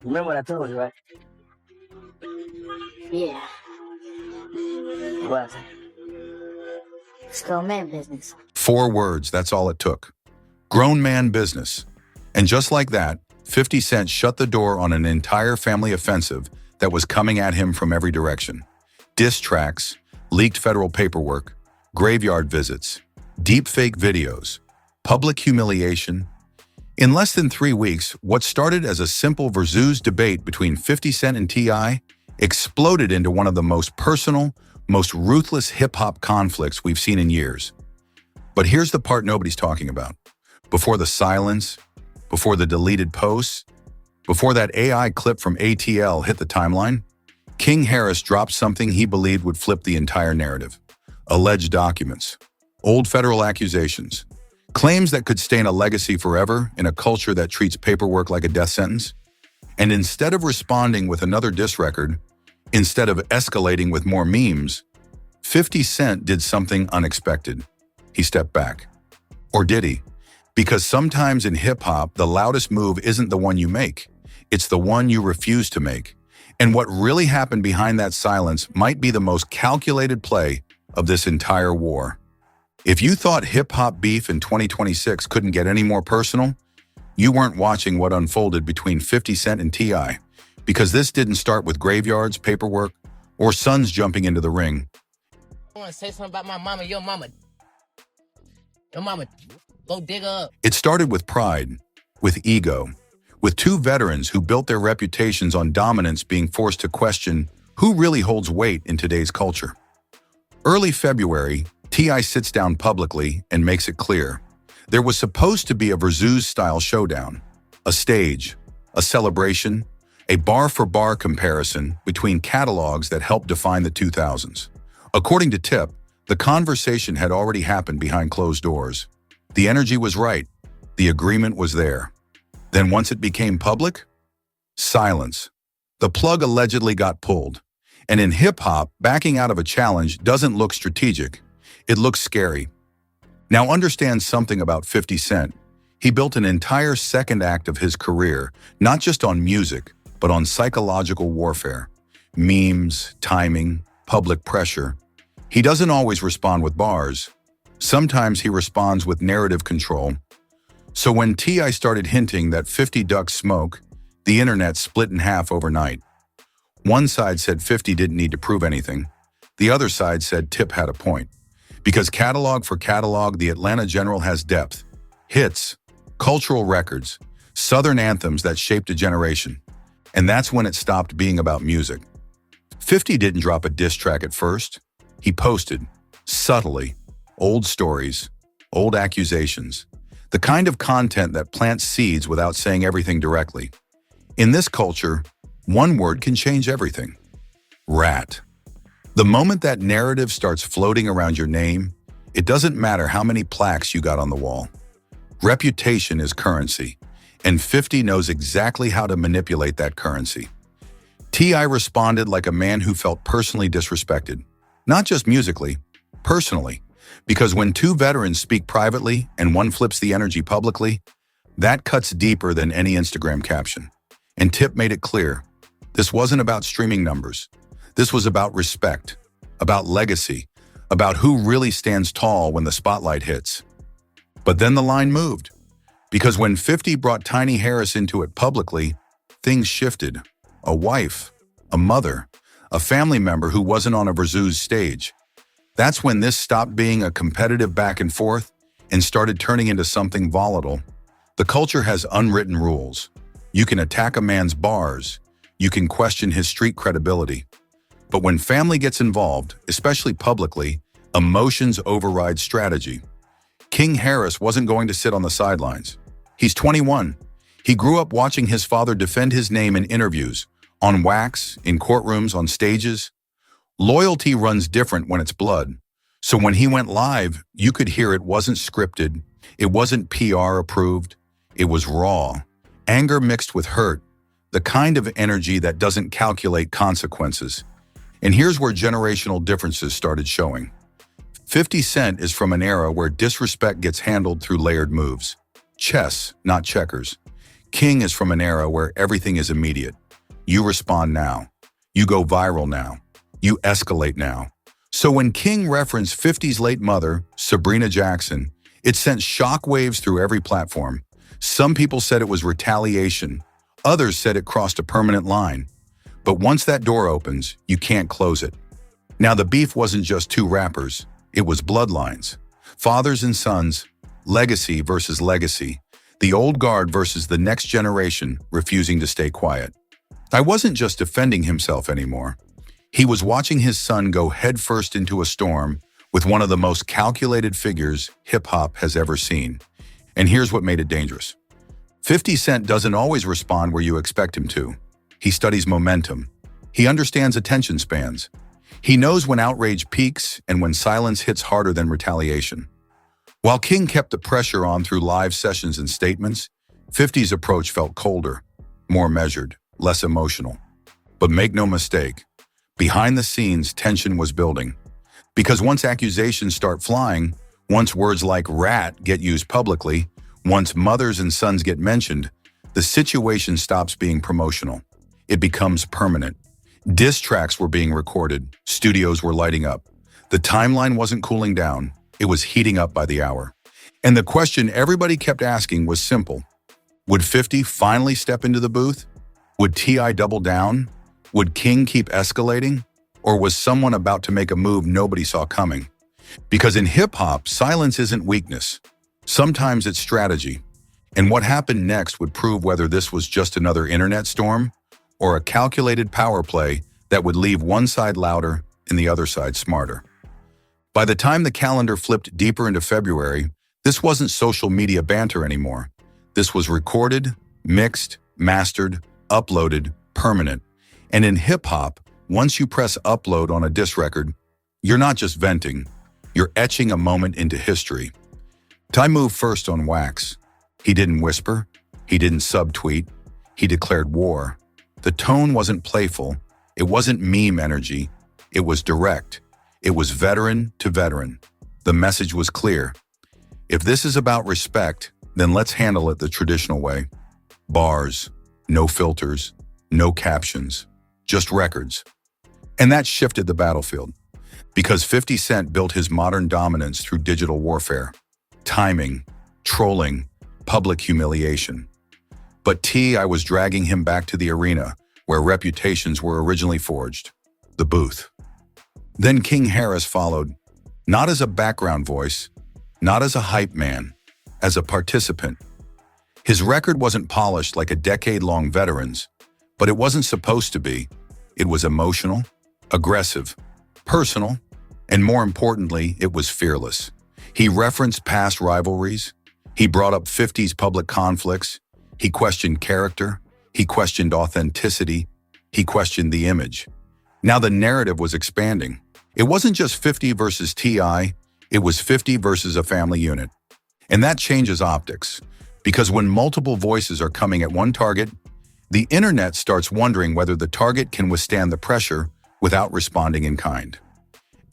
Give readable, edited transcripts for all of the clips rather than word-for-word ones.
Remember what I told you, right? Yeah. What? It's called man business. 4 words, that's all it took. Grown man business. And just like that, 50 Cent shut the door on an entire family offensive that was coming at him from every direction. Diss tracks, leaked federal paperwork, graveyard visits, deepfake videos, public humiliation. In less than 3 weeks, what started as a simple Verzuz debate between 50 Cent and T.I. exploded into one of the most personal, most ruthless hip-hop conflicts we've seen in years. But here's the part nobody's talking about. Before the silence, before the deleted posts, before that AI clip from ATL hit the timeline, King Harris dropped something he believed would flip the entire narrative. Alleged documents, old federal accusations, claims that could stain a legacy forever in a culture that treats paperwork like a death sentence. And instead of responding with another diss record, instead of escalating with more memes, 50 Cent did something unexpected. He stepped back. Or did he? Because sometimes in hip-hop, the loudest move isn't the one you make. It's the one you refuse to make. And what really happened behind that silence might be the most calculated play of this entire war. If you thought hip-hop beef in 2026 couldn't get any more personal, you weren't watching what unfolded between 50 Cent and T.I. Because this didn't start with graveyards, paperwork, or sons jumping into the ring. I want to say something about my mama. Your mama. Your mama. Go dig her up. It started with pride, with ego, with 2 veterans who built their reputations on dominance being forced to question who really holds weight in today's culture. Early February, T.I. sits down publicly and makes it clear. There was supposed to be a Verzuz-style showdown, a stage, a celebration, a bar-for-bar comparison between catalogs that helped define the 2000s. According to Tip, the conversation had already happened behind closed doors. The energy was right. The agreement was there. Then once it became public, silence. The plug allegedly got pulled. And in hip-hop, backing out of a challenge doesn't look strategic. It looks scary. Now understand something about 50 Cent. He built an entire second act of his career, not just on music, but on psychological warfare. Memes, timing, public pressure. He doesn't always respond with bars. Sometimes he responds with narrative control. So when T.I. started hinting that 50 ducks smoke, the internet split in half overnight. One side said 50 didn't need to prove anything. The other side said Tip had a point. Because catalog for catalog, the Atlanta General has depth, hits, cultural records, Southern anthems that shaped a generation. And that's when it stopped being about music. 50 didn't drop a diss track at first. He posted, subtly, old stories, old accusations, the kind of content that plants seeds without saying everything directly. In this culture, one word can change everything. Rat. The moment that narrative starts floating around your name, it doesn't matter how many plaques you got on the wall. Reputation is currency, and 50 knows exactly how to manipulate that currency. T.I. responded like a man who felt personally disrespected, not just musically, personally. Because when 2 veterans speak privately and one flips the energy publicly, that cuts deeper than any Instagram caption. And Tip made it clear, this wasn't about streaming numbers. This was about respect, about legacy, about who really stands tall when the spotlight hits. But then the line moved. Because when 50 brought Tiny Harris into it publicly, things shifted. A wife, a mother, a family member who wasn't on a Verzuz stage. That's when this stopped being a competitive back and forth and started turning into something volatile. The culture has unwritten rules. You can attack a man's bars. You can question his street credibility. But when family gets involved, especially publicly, emotions override strategy. King Harris wasn't going to sit on the sidelines. He's 21. He grew up watching his father defend his name in interviews, on wax, in courtrooms, on stages. Loyalty runs different when it's blood. So when he went live, you could hear it wasn't scripted, it wasn't PR approved, it was raw. Anger mixed with hurt, the kind of energy that doesn't calculate consequences. And here's where generational differences started showing. 50 Cent is from an era where disrespect gets handled through layered moves. Chess, not checkers. King is from an era where everything is immediate. You respond now. You go viral now. You escalate now. So when King referenced 50's late mother, Sabrina Jackson, it sent shockwaves through every platform. Some people said it was retaliation. Others said it crossed a permanent line. But once that door opens, you can't close it. Now the beef wasn't just two rappers. It was bloodlines. Fathers and sons, legacy versus legacy. The old guard versus the next generation refusing to stay quiet. I wasn't just defending himself anymore. He was watching his son go headfirst into a storm with one of the most calculated figures hip-hop has ever seen. And here's what made it dangerous. 50 Cent doesn't always respond where you expect him to. He studies momentum. He understands attention spans. He knows when outrage peaks and when silence hits harder than retaliation. While King kept the pressure on through live sessions and statements, 50's approach felt colder, more measured, less emotional. But make no mistake, behind the scenes, tension was building. Because once accusations start flying, once words like rat get used publicly, once mothers and sons get mentioned, the situation stops being promotional. It becomes permanent. Diss tracks were being recorded, studios were lighting up. The timeline wasn't cooling down, it was heating up by the hour. And the question everybody kept asking was simple. Would 50 finally step into the booth? Would T.I. double down? Would King keep escalating? Or was someone about to make a move nobody saw coming? Because in hip-hop, silence isn't weakness. Sometimes it's strategy. And what happened next would prove whether this was just another internet storm or a calculated power play that would leave one side louder and the other side smarter. By the time the calendar flipped deeper into February, this wasn't social media banter anymore. This was recorded, mixed, mastered, uploaded, permanent. And in hip-hop, once you press upload on a diss record, you're not just venting, you're etching a moment into history. Ty moved first on wax. He didn't whisper, he didn't subtweet, he declared war. The tone wasn't playful, it wasn't meme energy, it was direct. It was veteran to veteran. The message was clear. If this is about respect, then let's handle it the traditional way. Bars, no filters, no captions, just records. And that shifted the battlefield. Because 50 Cent built his modern dominance through digital warfare, timing, trolling, public humiliation. But T.I. was dragging him back to the arena where reputations were originally forged, the booth. Then King Harris followed, not as a background voice, not as a hype man, as a participant. His record wasn't polished like a decade-long veteran's, but it wasn't supposed to be. It was emotional, aggressive, personal, and more importantly, it was fearless. He referenced past rivalries. He brought up 50's public conflicts. He questioned character. He questioned authenticity. He questioned the image. Now the narrative was expanding. It wasn't just 50 versus T.I., it was 50 versus a family unit. And that changes optics, because when multiple voices are coming at one target, the internet starts wondering whether the target can withstand the pressure without responding in kind.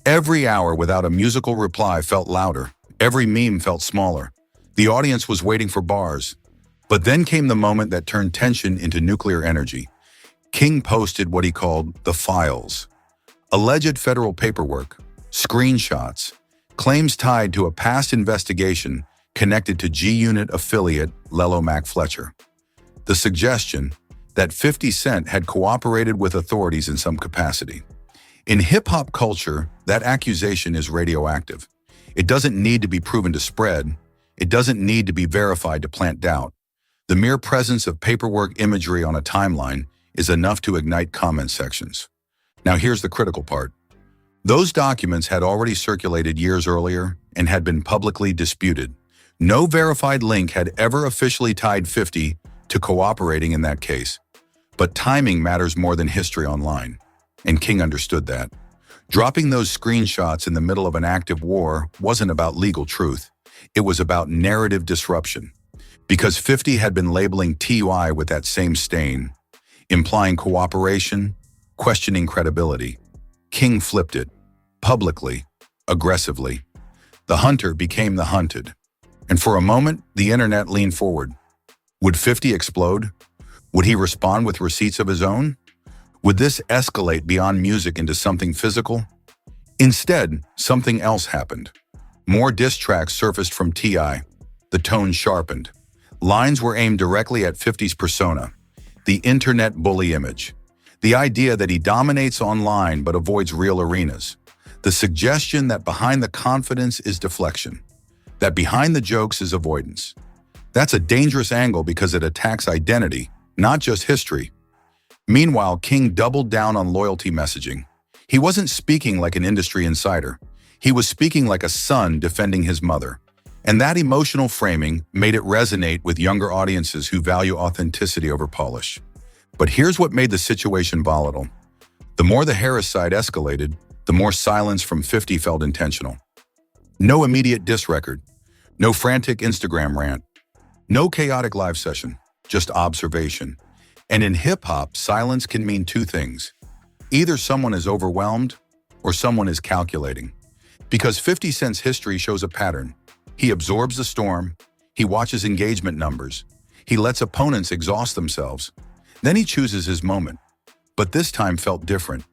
Every hour without a musical reply felt louder. Every meme felt smaller. The audience was waiting for bars. But then came the moment that turned tension into nuclear energy. King posted what he called the files. Alleged federal paperwork, screenshots, claims tied to a past investigation connected to G-Unit affiliate Lelo Mac Fletcher. The suggestion that 50 Cent had cooperated with authorities in some capacity. In hip-hop culture, that accusation is radioactive. It doesn't need to be proven to spread. It doesn't need to be verified to plant doubt. The mere presence of paperwork imagery on a timeline is enough to ignite comment sections. Now here's the critical part. Those documents had already circulated years earlier and had been publicly disputed. No verified link had ever officially tied 50 to cooperating in that case. But timing matters more than history online, and King understood that. Dropping those screenshots in the middle of an active war wasn't about legal truth. It was about narrative disruption. Because 50 had been labeling T.I. with that same stain, implying cooperation, questioning credibility. King flipped it, publicly, aggressively. The hunter became the hunted. And for a moment, the internet leaned forward. Would 50 explode? Would he respond with receipts of his own? Would this escalate beyond music into something physical? Instead, something else happened. More diss tracks surfaced from T.I. The tone sharpened. Lines were aimed directly at 50's persona, the internet bully image. The idea that he dominates online but avoids real arenas. The suggestion that behind the confidence is deflection. That behind the jokes is avoidance. That's a dangerous angle because it attacks identity, not just history. Meanwhile, King doubled down on loyalty messaging. He wasn't speaking like an industry insider. He was speaking like a son defending his mother. And that emotional framing made it resonate with younger audiences who value authenticity over polish. But here's what made the situation volatile. The more the Harris side escalated, the more silence from 50 felt intentional. No immediate diss record, no frantic Instagram rant, no chaotic live session, just observation. And in hip-hop, silence can mean two things. Either someone is overwhelmed or someone is calculating. Because 50 Cent's history shows a pattern. He absorbs the storm, he watches engagement numbers, he lets opponents exhaust themselves. Then he chooses his moment. But this time felt different.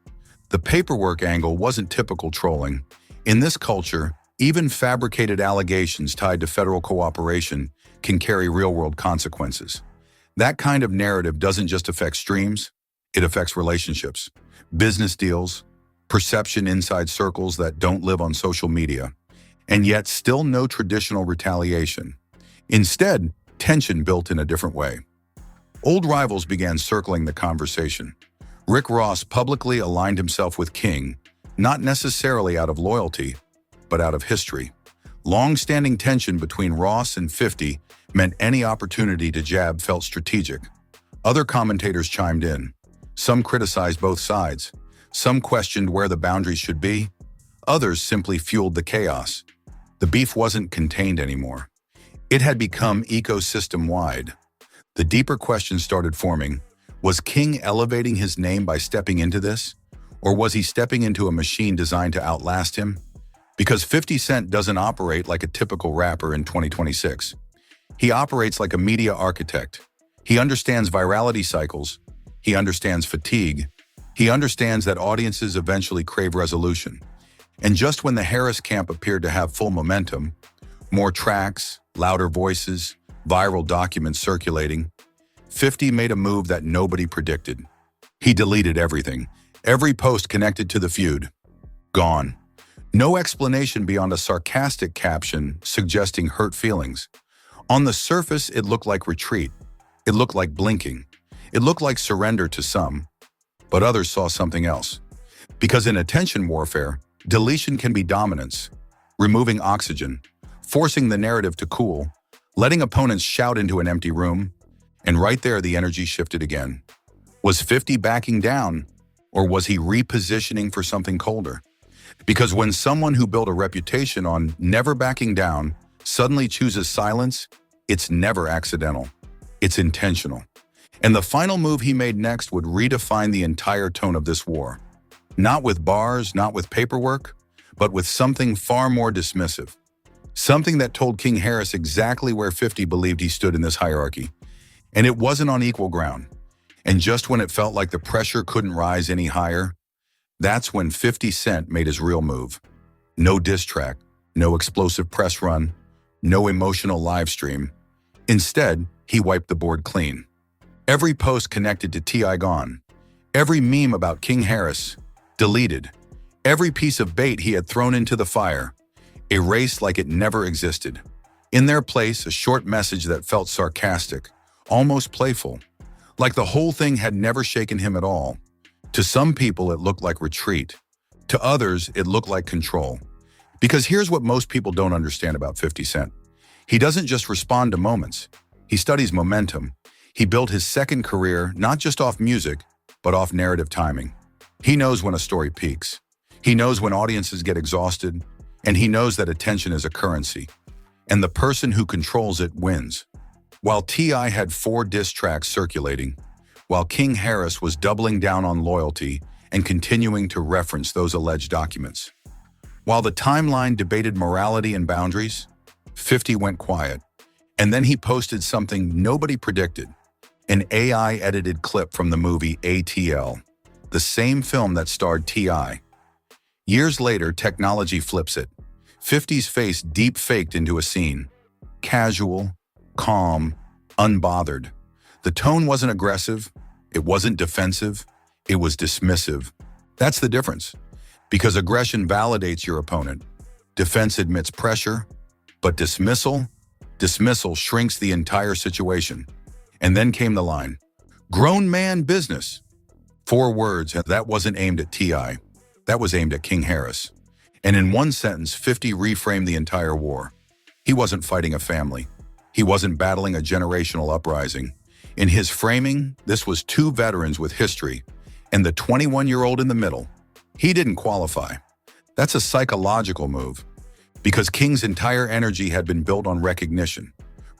The paperwork angle wasn't typical trolling. In this culture, even fabricated allegations tied to federal cooperation can carry real-world consequences. That kind of narrative doesn't just affect streams, it affects relationships, business deals, perception inside circles that don't live on social media, and yet still no traditional retaliation. Instead, tension built in a different way. Old rivals began circling the conversation. Rick Ross publicly aligned himself with King, not necessarily out of loyalty, but out of history. Long-standing tension between Ross and 50 meant any opportunity to jab felt strategic. Other commentators chimed in. Some criticized both sides. Some questioned where the boundaries should be. Others simply fueled the chaos. The beef wasn't contained anymore. It had become ecosystem-wide. The deeper question started forming. Was King elevating his name by stepping into this? Or was he stepping into a machine designed to outlast him? Because 50 Cent doesn't operate like a typical rapper in 2026. He operates like a media architect. He understands virality cycles. He understands fatigue. He understands that audiences eventually crave resolution. And just when the Harris camp appeared to have full momentum, more tracks, louder voices, viral documents circulating, 50 made a move that nobody predicted. He deleted everything. Every post connected to the feud. Gone. No explanation beyond a sarcastic caption suggesting hurt feelings. On the surface, it looked like retreat. It looked like blinking. It looked like surrender to some. But others saw something else. Because in attention warfare, deletion can be dominance, removing oxygen, forcing the narrative to cool, letting opponents shout into an empty room, and right there the energy shifted again. Was 50 backing down, or was he repositioning for something colder? Because when someone who built a reputation on never backing down suddenly chooses silence, it's never accidental. It's intentional. And the final move he made next would redefine the entire tone of this war. Not with bars, not with paperwork, but with something far more dismissive. Something that told King Harris exactly where 50 believed he stood in this hierarchy. And it wasn't on equal ground. And just when it felt like the pressure couldn't rise any higher, that's when 50 Cent made his real move. No diss track, no explosive press run, no emotional live stream. Instead, he wiped the board clean. Every post connected to T.I. gone. Every meme about King Harris deleted. Every piece of bait he had thrown into the fire erased like it never existed. In their place, a short message that felt sarcastic, almost playful, like the whole thing had never shaken him at all. To some people, it looked like retreat. To others, it looked like control. Because here's what most people don't understand about 50 Cent. He doesn't just respond to moments. He studies momentum. He built his second career not just off music, but off narrative timing. He knows when a story peaks. He knows when audiences get exhausted, and he knows that attention is a currency. And the person who controls it wins. While T.I. had 4 diss tracks circulating, while King Harris was doubling down on loyalty and continuing to reference those alleged documents. While the timeline debated morality and boundaries, 50 went quiet. And then he posted something nobody predicted, an AI-edited clip from the movie ATL, the same film that starred T.I. Years later, technology flips it. 50's face deep-faked into a scene. Casual, calm, unbothered. The tone wasn't aggressive, it wasn't defensive, it was dismissive. That's the difference. Because aggression validates your opponent. Defense admits pressure, but dismissal shrinks the entire situation. And then came the line, "Grown man business." 4 words, that wasn't aimed at T.I. That was aimed at King Harris. And in one sentence, 50 reframed the entire war. He wasn't fighting a family. He wasn't battling a generational uprising. In his framing, this was 2 veterans with history, and the 21-year-old in the middle. He didn't qualify. That's a psychological move, because King's entire energy had been built on recognition,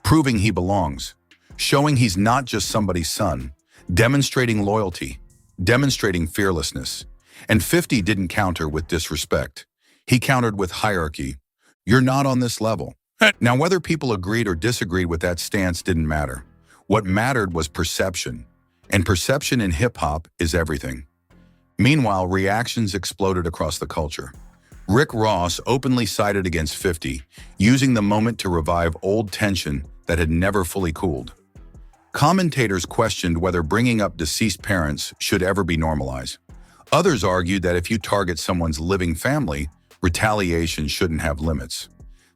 proving he belongs, showing he's not just somebody's son, demonstrating loyalty, demonstrating fearlessness. And 50 didn't counter with disrespect. He countered with hierarchy. You're not on this level. Now, whether people agreed or disagreed with that stance didn't matter. What mattered was perception, and perception in hip-hop is everything. Meanwhile, reactions exploded across the culture. Rick Ross openly sided against 50, using the moment to revive old tension that had never fully cooled. Commentators questioned whether bringing up deceased parents should ever be normalized. Others argued that if you target someone's living family, retaliation shouldn't have limits.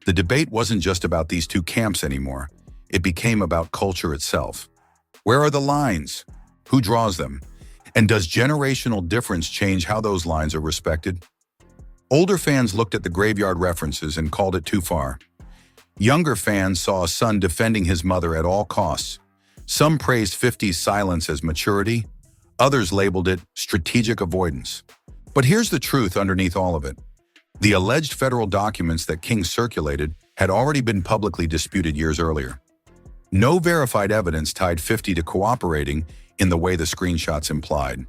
The debate wasn't just about these 2 camps anymore. It became about culture itself. Where are the lines? Who draws them? And does generational difference change how those lines are respected? Older fans looked at the graveyard references and called it too far. Younger fans saw a son defending his mother at all costs. Some praised 50's silence as maturity. Others labeled it strategic avoidance. But here's the truth underneath all of it. The alleged federal documents that King circulated had already been publicly disputed years earlier. No verified evidence tied 50 to cooperating in the way the screenshots implied.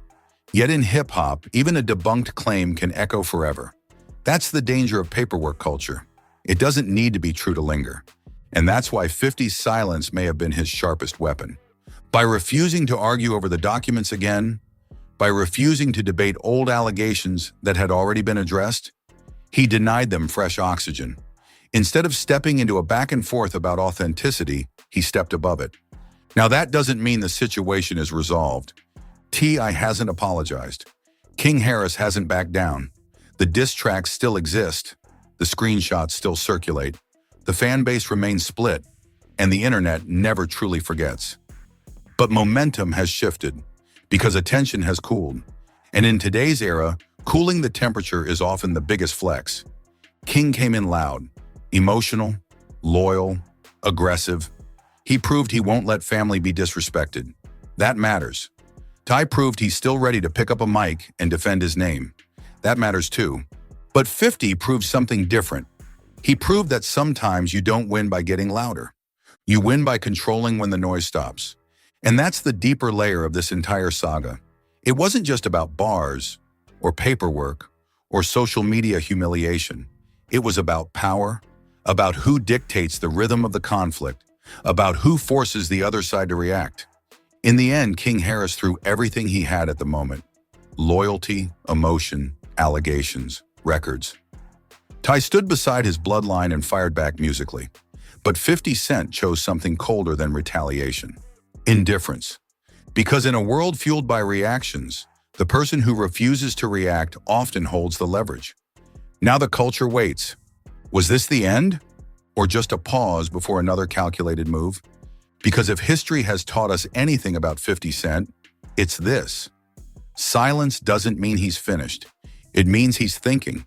Yet in hip-hop, even a debunked claim can echo forever. That's the danger of paperwork culture. It doesn't need to be true to linger. And that's why 50's silence may have been his sharpest weapon. By refusing to argue over the documents again, by refusing to debate old allegations that had already been addressed, he denied them fresh oxygen. Instead of stepping into a back and forth about authenticity, he stepped above it. Now that doesn't mean the situation is resolved. T.I. hasn't apologized. King Harris hasn't backed down. The diss tracks still exist. The screenshots still circulate. The fan base remains split, and the internet never truly forgets. But momentum has shifted, because attention has cooled. And in today's era, cooling the temperature is often the biggest flex. King came in loud, emotional, loyal, aggressive. He proved he won't let family be disrespected. That matters. Ty proved he's still ready to pick up a mic and defend his name. That matters too. But 50 proved something different. He proved that sometimes you don't win by getting louder. You win by controlling when the noise stops. And that's the deeper layer of this entire saga. It wasn't just about bars, or paperwork, or social media humiliation. It was about power, about who dictates the rhythm of the conflict, about who forces the other side to react. In the end, King Harris threw everything he had at the moment. Loyalty, emotion, allegations, records. Ty stood beside his bloodline and fired back musically. But 50 Cent chose something colder than retaliation. Indifference. Because in a world fueled by reactions, the person who refuses to react often holds the leverage. Now the culture waits. Was this the end? Or just a pause before another calculated move? Because if history has taught us anything about 50 Cent, it's this. Silence doesn't mean he's finished. It means he's thinking.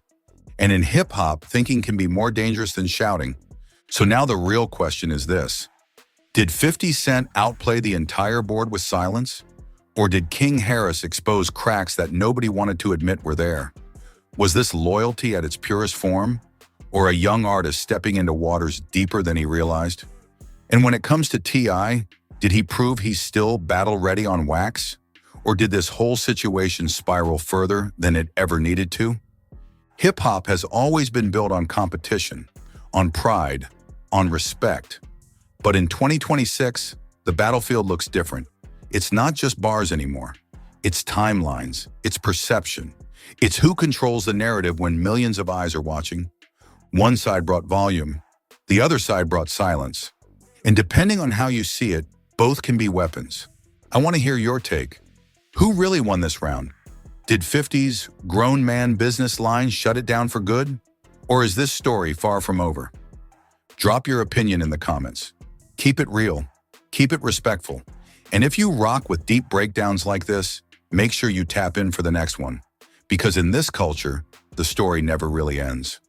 And in hip-hop, thinking can be more dangerous than shouting. So now the real question is this. Did 50 Cent outplay the entire board with silence? Or did King Harris expose cracks that nobody wanted to admit were there? Was this loyalty at its purest form? Or a young artist stepping into waters deeper than he realized? And when it comes to T.I., did he prove he's still battle-ready on wax? Or did this whole situation spiral further than it ever needed to? Hip-hop has always been built on competition, on pride, on respect. But in 2026, the battlefield looks different. It's not just bars anymore. It's timelines, it's perception. It's who controls the narrative when millions of eyes are watching. One side brought volume, the other side brought silence. And depending on how you see it, both can be weapons. I want to hear your take. Who really won this round? Did 50's grown man business line shut it down for good? Or is this story far from over? Drop your opinion in the comments. Keep it real, keep it respectful. And if you rock with deep breakdowns like this, make sure you tap in for the next one. Because in this culture, the story never really ends.